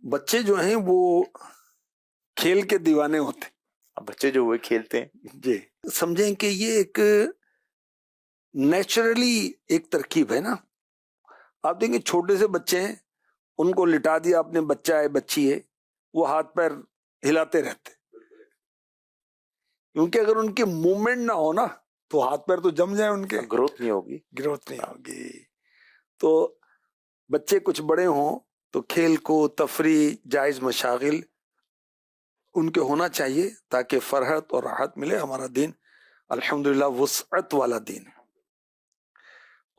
بچے جو ہیں وہ کھیل کے دیوانے ہوتے ہیں. بچے جو ہوئے کھیلتے ہیں جی سمجھیں کہ یہ ایک نیچرلی ایک ترکیب ہے نا. آپ دیکھیں چھوٹے سے بچے ہیں, ان کو لٹا دیا آپ نے, بچہ ہے بچی ہے, وہ ہاتھ پیر ہلاتے رہتے, کیونکہ اگر ان کی موومنٹ نہ ہو نا تو ہاتھ پیر تو جم جائیں, ان کے گروتھ نہیں ہوگی. گروتھ نہیں ہوگی. تو بچے کچھ بڑے ہوں تو کھیل کو تفریح جائز مشاغل ان کے ہونا چاہیے تاکہ فرحت اور راحت ملے. ہمارا دین الحمدللہ وسعت والا دین ہے,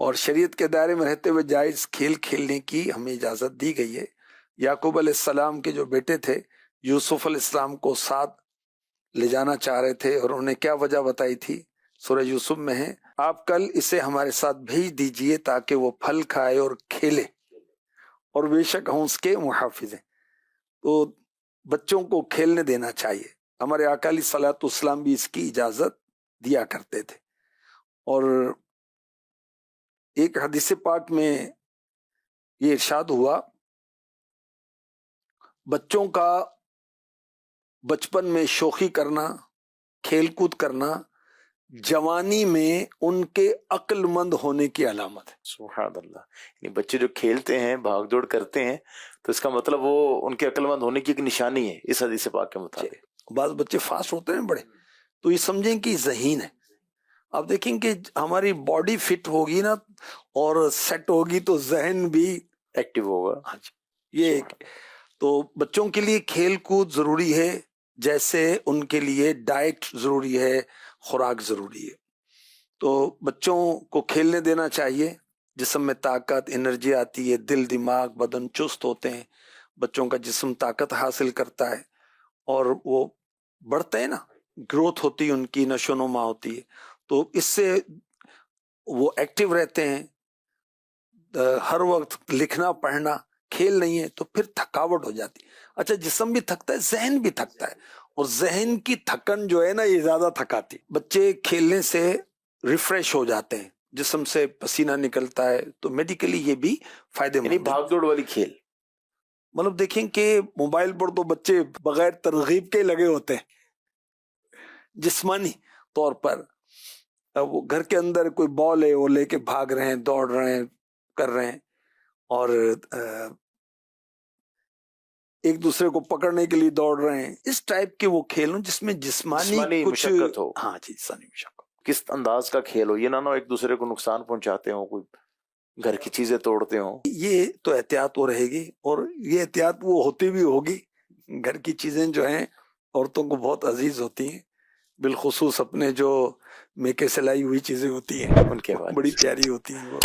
اور شریعت کے دائرے میں رہتے ہوئے جائز کھیل کھیلنے کی ہمیں اجازت دی گئی ہے. یعقوب علیہ السلام کے جو بیٹے تھے یوسف علیہ السلام کو ساتھ لے جانا چاہ رہے تھے, اور انہوں نے کیا وجہ بتائی تھی, سورہ یوسف میں ہے, آپ کل اسے ہمارے ساتھ بھیج دیجئے تاکہ وہ پھل کھائے اور کھیلے, اور بے شک ہم اس کے محافظ ہیں. تو بچوں کو کھیلنے دینا چاہیے. ہمارے آقا علیہ الصلوۃ والسلام بھی اس کی اجازت دیا کرتے تھے. اور ایک حدیث پاک میں یہ ارشاد ہوا, بچوں کا بچپن میں شوخی کرنا, کھیل کود کرنا جوانی میں ان کے عقل مند ہونے کی علامت ہے. سبحان اللہ. یعنی بچے جو کھیلتے ہیں بھاگ دوڑ کرتے ہیں تو اس کا مطلب وہ ان کے عقل مند ہونے کی ایک نشانی ہے اس حدیث پاک کے مطابق. بعض بچے فاسٹ ہوتے ہیں بڑے, تو یہ سمجھیں کہ ذہین ہے. آپ دیکھیں کہ ہماری باڈی فٹ ہوگی نا اور سیٹ ہوگی تو ذہن بھی ایکٹیو ہوگا. ہاں جی, یہ ایک. تو بچوں کے لیے کھیل کود ضروری ہے, جیسے ان کے لیے ڈائٹ ضروری ہے, خوراک ضروری ہے. تو بچوں کو کھیلنے دینا چاہیے, جسم میں طاقت انرجی آتی ہے, دل دماغ بدن چست ہوتے ہیں, بچوں کا جسم طاقت حاصل کرتا ہے اور وہ بڑھتے ہیں نا, گروتھ ہوتی ہے ان کی, نشو و نما ہوتی ہے, تو اس سے وہ ایکٹیو رہتے ہیں. ہر وقت لکھنا پڑھنا, کھیل نہیں ہے تو پھر تھکاوٹ ہو جاتی. اچھا جسم بھی تھکتا ہے, ذہن بھی تھکتا ہے, اور ذہن کی تھکن جو ہے نا یہ زیادہ تھکاتی. بچے کھیلنے سے ریفریش ہو جاتے ہیں, جسم سے پسینہ نکلتا ہے, تو میڈیکلی یہ بھی فائدے یعنی مند بھاگ دوڑ والی کھیل. مطلب دیکھیں کہ موبائل پر تو بچے بغیر ترغیب کے لگے ہوتے ہیں جسمانی طور پر. وہ گھر کے اندر کوئی بال ہے وہ لے کے بھاگ رہے ہیں, دوڑ رہے ہیں, کر رہے ہیں, اور ایک دوسرے کو پکڑنے کے لیے دوڑ رہے ہیں. اس ٹائپ کے وہ کھیل ہوں جس میں جسمانی کچھ مشقت ہو. ہاں جی, جسمانی مشقت. کس انداز کا کھیل ہو, یہ نہ ایک دوسرے کو نقصان پہنچاتے ہوں, کوئی گھر کی چیزیں توڑتے ہوں. یہ تو احتیاط ہو رہے گی, اور یہ احتیاط وہ ہوتی بھی ہوگی. گھر کی چیزیں جو ہیں عورتوں کو بہت عزیز ہوتی ہیں, بالخصوص اپنے جو میکے سے لائی ہوئی چیزیں ہوتی ہیں ان کے بعد بڑی پیاری ہوتی ہیں وہ.